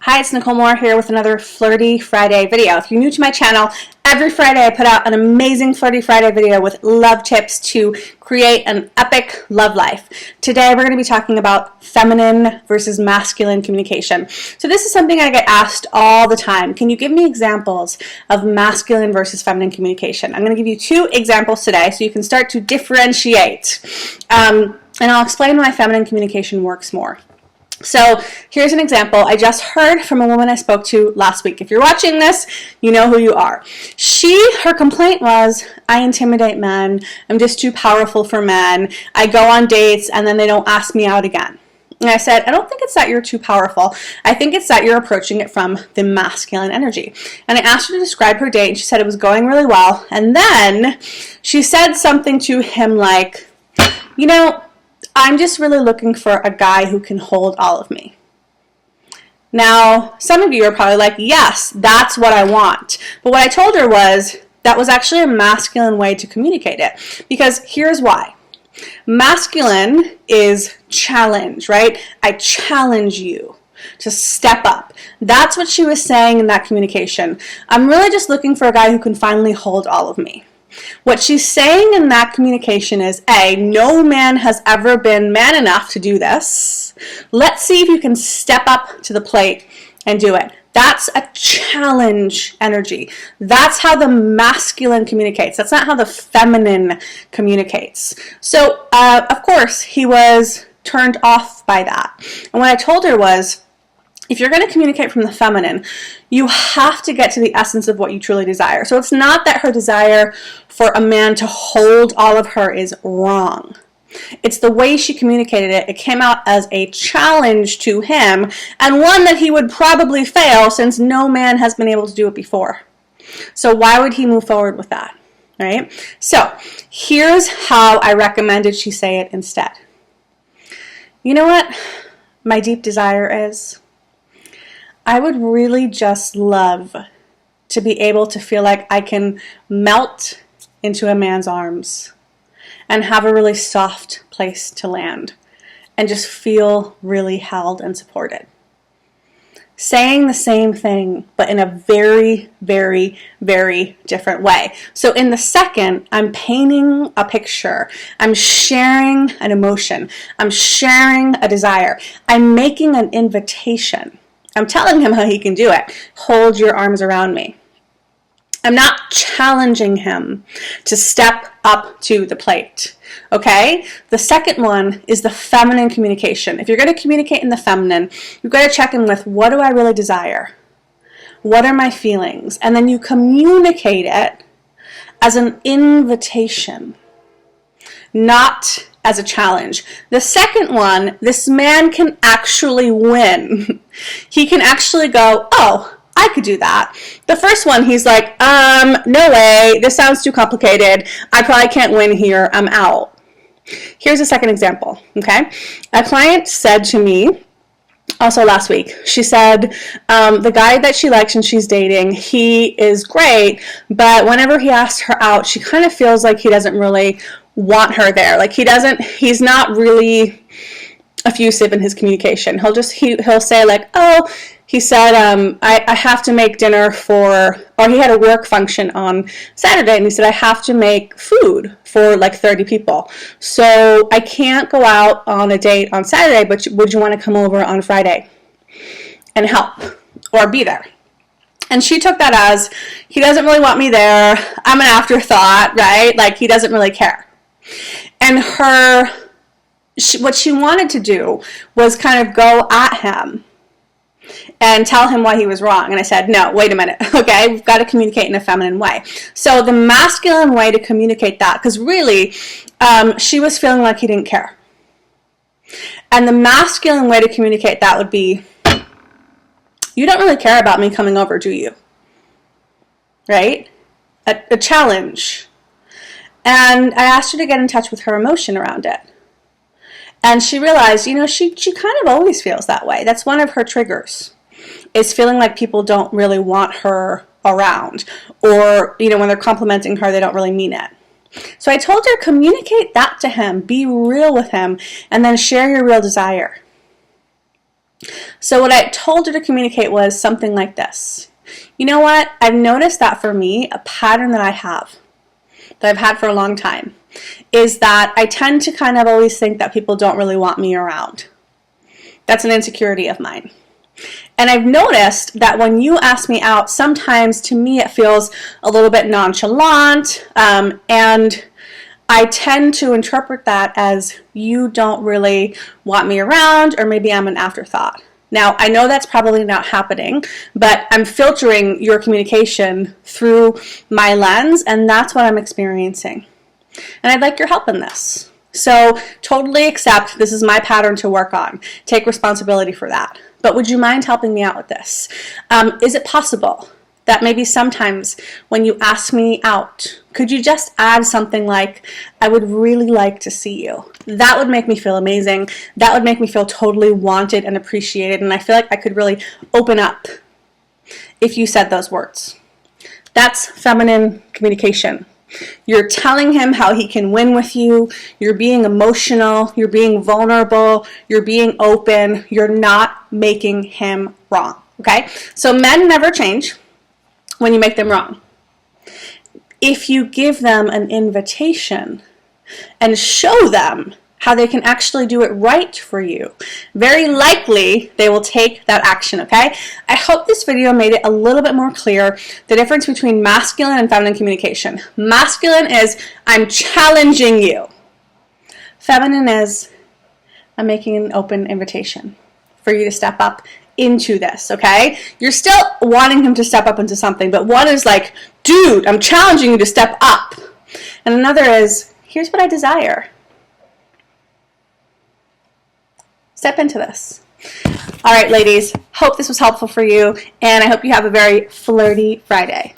Hi, it's Nicole Moore here with another Flirty Friday video. If you're new to my channel, every Friday I put out an amazing Flirty Friday video with love tips to create an epic love life. Today we're going to be talking about feminine versus masculine communication. So this is something I get asked all the time. Can you give me examples of masculine versus feminine communication? I'm going to give you two examples today so you can start to differentiate. And I'll explain why feminine communication works more. So here's an example I just heard from a woman I spoke to last week. If you're watching this, you know who you are. Her complaint was, I intimidate men, I'm just too powerful for men, I go on dates and then they don't ask me out again. And I said, I don't think it's that you're too powerful. I think it's that you're approaching it from the masculine energy. And I asked her to describe her date and she said it was going really well. And then she said something to him like, you know, I'm just really looking for a guy who can hold all of me. Now, some of you are probably like, yes, that's what I want. But what I told her was that was actually a masculine way to communicate it. Because here's why. Masculine is challenge, right? I challenge you to step up. That's what she was saying in that communication. I'm really just looking for a guy who can finally hold all of me. What she's saying in that communication is, A, no man has ever been man enough to do this. Let's see if you can step up to the plate and do it. That's a challenge energy. That's how the masculine communicates. That's not how the feminine communicates. So, of course, he was turned off by that. And what I told her was, if you're going to communicate from the feminine, you have to get to the essence of what you truly desire. So it's not that her desire for a man to hold all of her is wrong. It's the way she communicated it. It came out as a challenge to him, and one that he would probably fail since no man has been able to do it before. So why would he move forward with that, right? So here's how I recommended she say it instead. You know what my deep desire is? I would really just love to be able to feel like I can melt into a man's arms and have a really soft place to land and just feel really held and supported. Saying the same thing, but in a very, very, very different way. So in the second, I'm painting a picture. I'm sharing an emotion. I'm sharing a desire. I'm making an invitation. I'm telling him how he can do it. Hold your arms around me. I'm not challenging him to step up to the plate. Okay? The second one is the feminine communication. If you're going to communicate in the feminine, you've got to check in with, what do I really desire? What are my feelings? And then you communicate it as an invitation, not as a challenge. The second one, this man can actually win. He can actually go, oh, I could do that. The first one, he's like, no way, this sounds too complicated. I probably can't win here, I'm out. Here's a second example, okay? A client said to me, also last week, she said, the guy that she likes and she's dating, he is great, but whenever he asks her out, she kind of feels like he doesn't really want her there. Like he's not really effusive in his communication. He'll say like, oh, he said, I have to make dinner or he had a work function on Saturday and he said, I have to make food for like 30 people. So I can't go out on a date on Saturday, but would you want to come over on Friday and help or be there? And she took that as, he doesn't really want me there. I'm an afterthought, right? Like he doesn't really care. And what she wanted to do was kind of go at him and tell him why he was wrong. And I said, no, wait a minute, okay? We've got to communicate in a feminine way. So the masculine way to communicate that, because really, she was feeling like he didn't care. And the masculine way to communicate that would be, you don't really care about me coming over, do you? Right? A challenge. And I asked her to get in touch with her emotion around it. And she realized, you know, she kind of always feels that way. That's one of her triggers, is feeling like people don't really want her around. Or, you know, when they're complimenting her, they don't really mean it. So I told her, communicate that to him. Be real with him. And then share your real desire. So what I told her to communicate was something like this. You know what? I've noticed that for me, a pattern that I've had for a long time, is that I tend to kind of always think that people don't really want me around. That's an insecurity of mine. And I've noticed that when you ask me out, sometimes to me it feels a little bit nonchalant, and I tend to interpret that as you don't really want me around, or maybe I'm an afterthought. Now, I know that's probably not happening, but I'm filtering your communication through my lens, and that's what I'm experiencing. And I'd like your help in this. So totally accept this is my pattern to work on. Take responsibility for that. But would you mind helping me out with this? Is it possible that maybe sometimes when you ask me out, could you just add something like, I would really like to see you? That would make me feel amazing. That would make me feel totally wanted and appreciated. And I feel like I could really open up if you said those words. That's feminine communication. You're telling him how he can win with you. You're being emotional. You're being vulnerable. You're being open. You're not making him wrong. Okay? So men never change when you make them wrong. If you give them an invitation and show them how they can actually do it right for you, very likely they will take that action, okay? I hope this video made it a little bit more clear the difference between masculine and feminine communication. Masculine is, I'm challenging you. Feminine is, I'm making an open invitation for you to step up into this, okay? You're still wanting him to step up into something, but one is like, dude, I'm challenging you to step up. And another is, here's what I desire. Step into this. All right, ladies, hope this was helpful for you, and I hope you have a very flirty Friday.